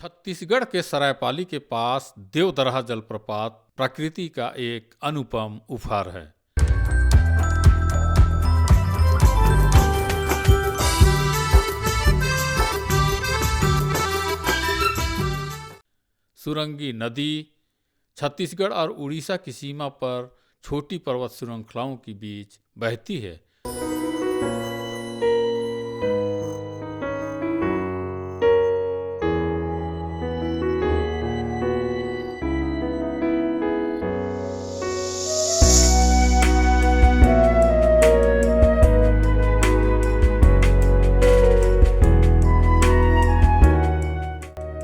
छत्तीसगढ़ के सरायपाली के पास देवदरहा जलप्रपात प्रकृति का एक अनुपम उपहार है। सुरंगी नदी छत्तीसगढ़ और उड़ीसा की सीमा पर छोटी पर्वत श्रृंखलाओं के बीच बहती है।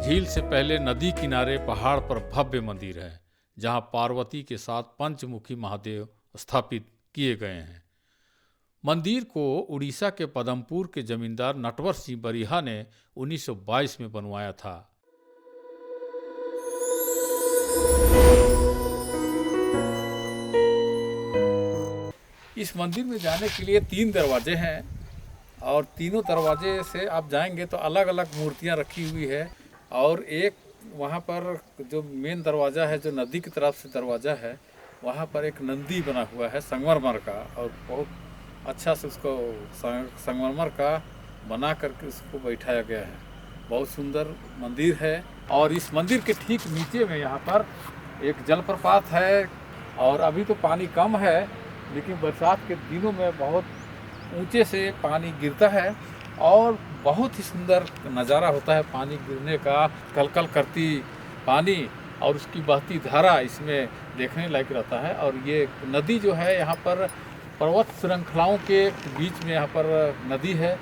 झील से पहले नदी किनारे पहाड़ पर भव्य मंदिर है, जहां पार्वती के साथ पंचमुखी महादेव स्थापित किए गए हैं। मंदिर को उड़ीसा के पदमपुर के जमींदार नटवर सिंह बरिहा ने 1922 में बनवाया था। इस मंदिर में जाने के लिए 3 दरवाजे हैं और तीनों दरवाजे से आप जाएंगे तो अलग अलग मूर्तियां रखी हुई है। और एक वहाँ पर जो मेन दरवाज़ा है, जो नदी की तरफ से दरवाज़ा है, वहाँ पर एक नंदी बना हुआ है संगमरमर का, और बहुत अच्छा से उसको संगमरमर का बना करके उसको बैठाया गया है। बहुत सुंदर मंदिर है। और इस मंदिर के ठीक नीचे में यहाँ पर एक जलप्रपात है। और अभी तो पानी कम है, लेकिन बरसात के दिनों में बहुत ऊंचे से पानी गिरता है और बहुत ही सुंदर नज़ारा होता है पानी गिरने का। कलकल करती पानी और उसकी बहती धारा इसमें देखने लायक रहता है। और ये नदी जो है यहाँ पर पर्वत श्रृंखलाओं के बीच में यहाँ पर नदी है।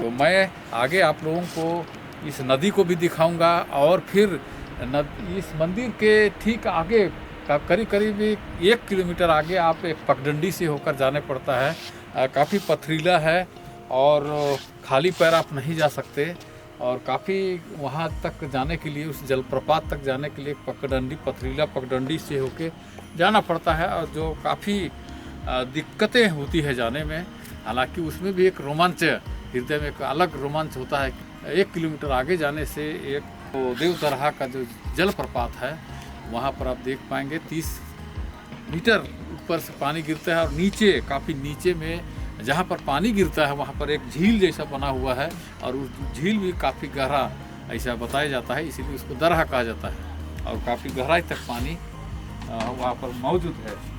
तो मैं आगे आप लोगों को इस नदी को भी दिखाऊंगा। और फिर इस मंदिर के ठीक आगे करीब 1 किलोमीटर आगे आप एक पगडंडी से होकर जाने पड़ता है। काफ़ी पथरीला है और खाली पैर आप नहीं जा सकते। और काफ़ी वहाँ तक जाने के लिए, उस जलप्रपात तक जाने के लिए पथरीला पगडंडी से होके जाना पड़ता है, और जो काफ़ी दिक्कतें होती है जाने में। हालांकि उसमें भी एक रोमांच, हृदय में एक अलग रोमांच होता है। 1 किलोमीटर आगे जाने से एक देवदरहा का जो जलप्रपात है, वहाँ पर आप देख पाएंगे 30 मीटर ऊपर से पानी गिरता है। और नीचे, काफ़ी नीचे में जहाँ पर पानी गिरता है, वहाँ पर एक झील जैसा बना हुआ है, और उस झील भी काफ़ी गहरा ऐसा बताया जाता है, इसीलिए उसको दरहा कहा जाता है। और काफ़ी गहराई तक पानी वहाँ पर मौजूद है।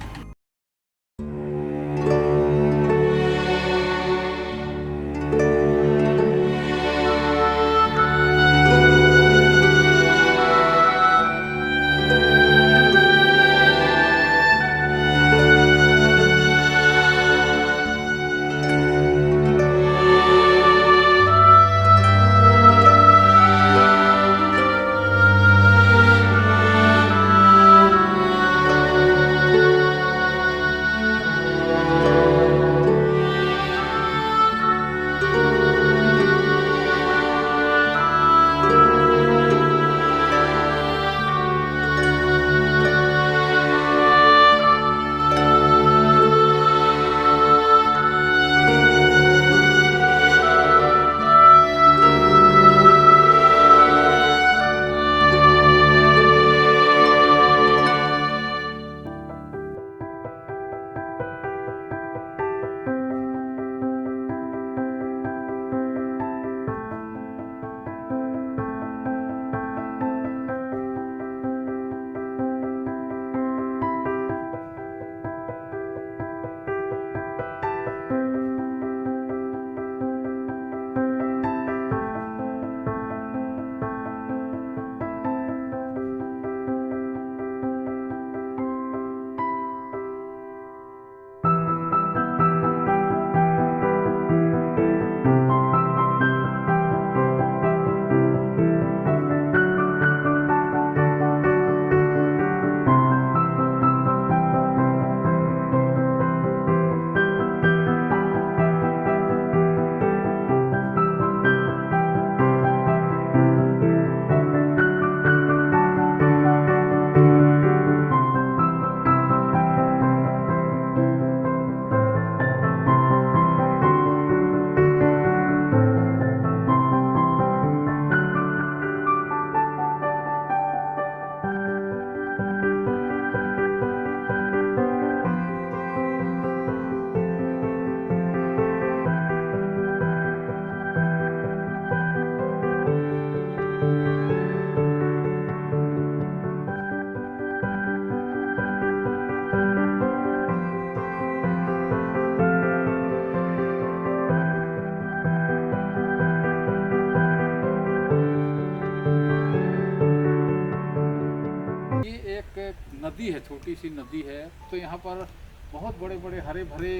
नदी है, छोटी सी नदी है। तो यहाँ पर बहुत बड़े बड़े हरे भरे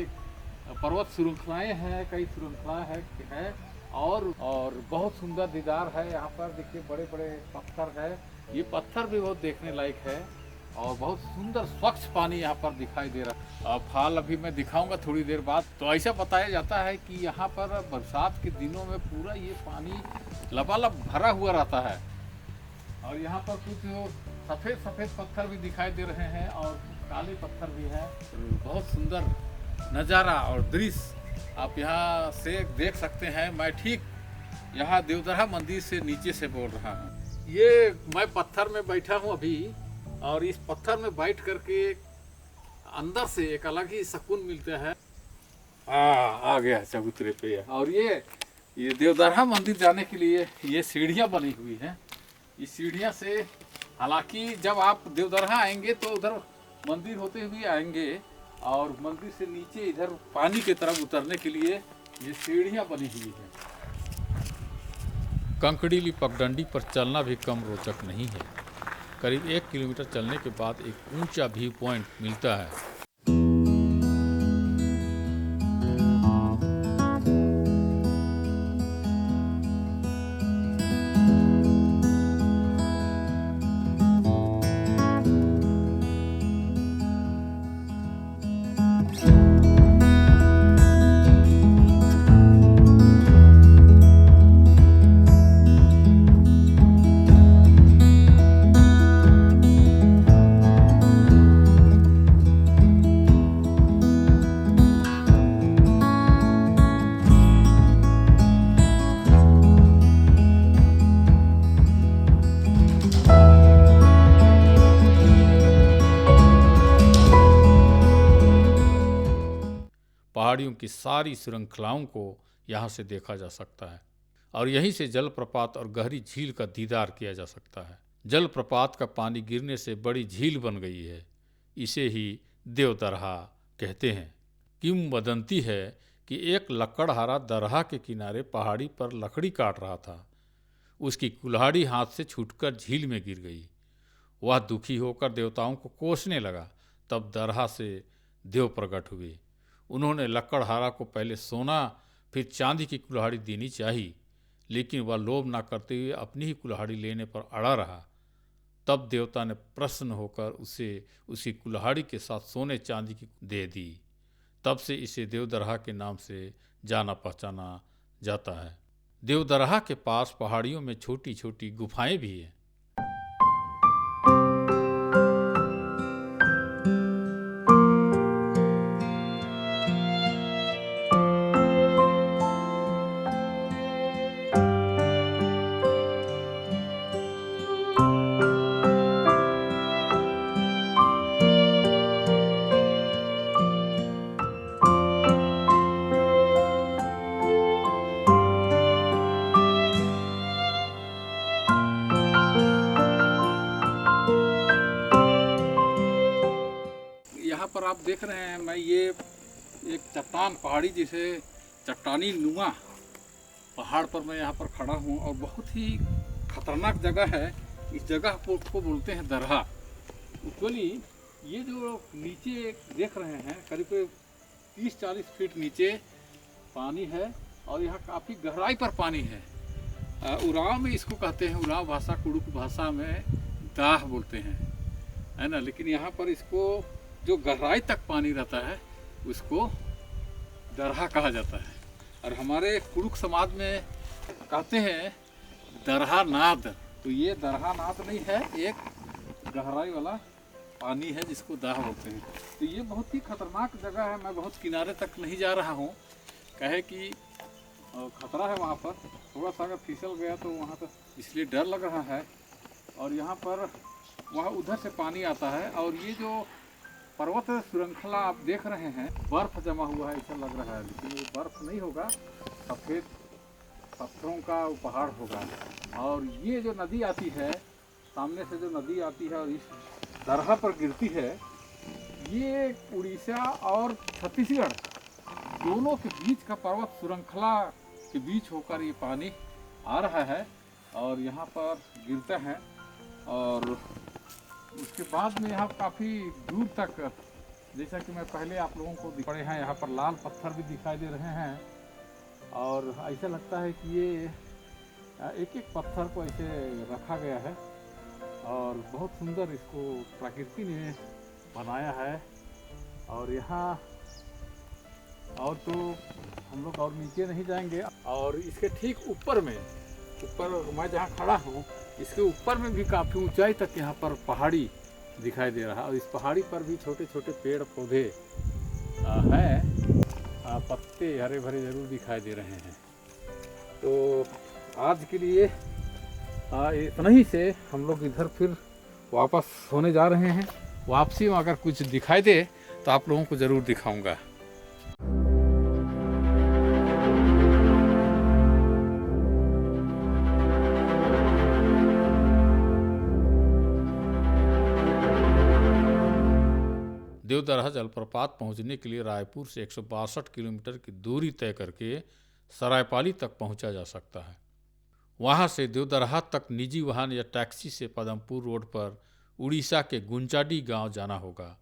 पर्वत श्रृंखलाएँ हैं, कई श्रृंखलाएँ है और बहुत सुंदर दीदार है। यहाँ पर देखिए बड़े बड़े पत्थर है, ये पत्थर भी बहुत देखने लायक है और बहुत सुंदर स्वच्छ पानी यहाँ पर दिखाई दे रहा है। फाल अभी मैं दिखाऊंगा थोड़ी देर बाद। तो ऐसा बताया जाता है कि यहाँ पर बरसात के दिनों में पूरा ये पानी लबालब भरा हुआ रहता है और यहाँ पर कुछ सफ़ेद सफ़ेद पत्थर भी दिखाई दे रहे हैं और काले पत्थर भी हैं। बहुत सुंदर नज़ारा और दृश्य आप यहाँ से देख सकते हैं। मैं ठीक यहाँ देवदरहा मंदिर से नीचे से बोल रहा हूँ। ये मैं पत्थर में बैठा हूँ अभी और इस पत्थर में बैठ करके अंदर से एक अलग ही सुकून मिलता है। आ गया चबूतरे पे। और ये देवदरहा मंदिर जाने के लिए ये सीढ़ियाँ बनी हुई हैं। इस सीढ़ियाँ से हालांकि जब आप देवदरहा आएंगे तो उधर मंदिर होते हुए आएंगे और मंदिर से नीचे इधर पानी की तरफ उतरने के लिए ये सीढ़ियाँ बनी हुई हैं। कंकड़ीली पगडंडी पर चलना भी कम रोचक नहीं है। करीब 1 किलोमीटर चलने के बाद एक ऊंचा व्यू पॉइंट मिलता है। पहाड़ियों की सारी श्रृंखलाओं को यहाँ से देखा जा सकता है और यहीं से जलप्रपात और गहरी झील का दीदार किया जा सकता है। जलप्रपात का पानी गिरने से बड़ी झील बन गई है, इसे ही देवदरहा कहते हैं। किंवदंती है कि एक लकड़हारा दरहा के किनारे पहाड़ी पर लकड़ी काट रहा था। उसकी कुल्हाड़ी हाथ से छूटकर झील में गिर गई। वह दुखी होकर देवताओं को कोसने लगा। तब दरहा से देव प्रकट हुए। उन्होंने लकड़हारा को पहले सोना फिर चांदी की कुल्हाड़ी देनी चाहिए, लेकिन वह लोभ न करते हुए अपनी ही कुल्हाड़ी लेने पर अड़ा रहा। तब देवता ने प्रसन्न होकर उसे उसी कुल्हाड़ी के साथ सोने चांदी की दे दी। तब से इसे देवदरहा के नाम से जाना पहचाना जाता है। देवदरहा के पास पहाड़ियों में छोटी छोटी गुफाएं भी हैं। यहाँ पर आप देख रहे हैं, मैं ये एक चट्टान पहाड़ी जिसे चट्टानी नुमा पहाड़ पर मैं यहाँ पर खड़ा हूँ और बहुत ही खतरनाक जगह है। इस जगह को बोलते हैं दरहा। एक्चुअली ये जो नीचे देख रहे हैं करीब 30-40 फीट नीचे पानी है और यहाँ काफ़ी गहराई पर पानी है। उराव में इसको कहते हैं, उराव भाषा कुड़ुक भाषा में दाह बोलते हैं, है ना। लेकिन यहाँ पर इसको जो गहराई तक पानी रहता है उसको दरहा कहा जाता है। और हमारे कुड़ुक समाज में कहते हैं दरहा नाद। तो ये दरहा नाद नहीं है, एक गहराई वाला पानी है जिसको दाह बोलते हैं। तो ये बहुत ही खतरनाक जगह है। मैं बहुत किनारे तक नहीं जा रहा हूँ, कहे कि खतरा है वहाँ पर। थोड़ा सा अगर फिसल गया तो वहाँ पर इसलिए डर लग रहा है। और यहाँ पर वहाँ उधर से पानी आता है और ये जो पर्वत श्रृंखला आप देख रहे हैं बर्फ जमा हुआ है ऐसा लग रहा है, लेकिन ये बर्फ नहीं होगा, सफ़ेद पत्थरों का पहाड़ होगा। और ये जो नदी आती है, सामने से जो नदी आती है और इस दरहा पर गिरती है, ये उड़ीसा और छत्तीसगढ़ दोनों के बीच का पर्वत श्रृंखला के बीच होकर ये पानी आ रहा है और यहाँ पर गिरता है। और उसके बाद में यहाँ काफ़ी दूर तक, जैसा कि मैं पहले आप लोगों को पड़े हैं, यहाँ पर लाल पत्थर भी दिखाई दे रहे हैं और ऐसा लगता है कि ये एक एक पत्थर को ऐसे रखा गया है और बहुत सुंदर इसको प्रकृति ने बनाया है। और यहाँ और तो हम लोग और नीचे नहीं जाएंगे। और इसके ठीक ऊपर में, ऊपर मैं जहाँ खड़ा हूँ इसके ऊपर में भी काफ़ी ऊंचाई तक यहाँ पर पहाड़ी दिखाई दे रहा है और इस पहाड़ी पर भी छोटे छोटे पेड़ पौधे हैं, पत्ते हरे भरे जरूर दिखाई दे रहे हैं। तो आज के लिए इतना ही से हम लोग इधर फिर वापस होने जा रहे हैं। वापसी में अगर कुछ दिखाई दे तो आप लोगों को ज़रूर दिखाऊंगा। देवदरहा जलप्रपात पहुंचने के लिए रायपुर से 162 किलोमीटर की दूरी तय करके सरायपाली तक पहुंचा जा सकता है। वहां से देवदरहा तक निजी वाहन या टैक्सी से पदमपुर रोड पर उड़ीसा के गुंचाडी गांव जाना होगा।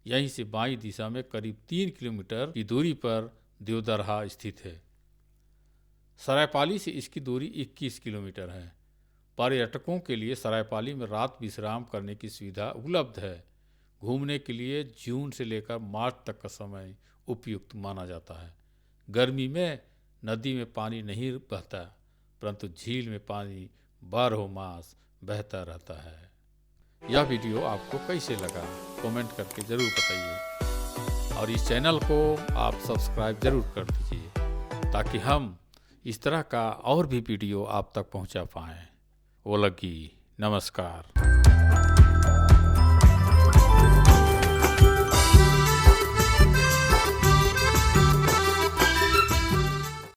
यहीं से बाईं दिशा में करीब 3 किलोमीटर की दूरी पर देवदरहा स्थित है। सरायपाली से इसकी दूरी 21 किलोमीटर है। पर्यटकों के लिए सरायपाली में रात विश्राम करने की सुविधा उपलब्ध है। घूमने के लिए जून से लेकर मार्च तक का समय उपयुक्त माना जाता है। गर्मी में नदी में पानी नहीं बहता, परंतु झील में पानी बारहों मास बहता रहता है। यह वीडियो आपको कैसे लगा कमेंट करके ज़रूर बताइए और इस चैनल को आप सब्सक्राइब ज़रूर कर दीजिए ताकि हम इस तरह का और भी वीडियो आप तक पहुंचा पाएँ। ओलगी नमस्कार।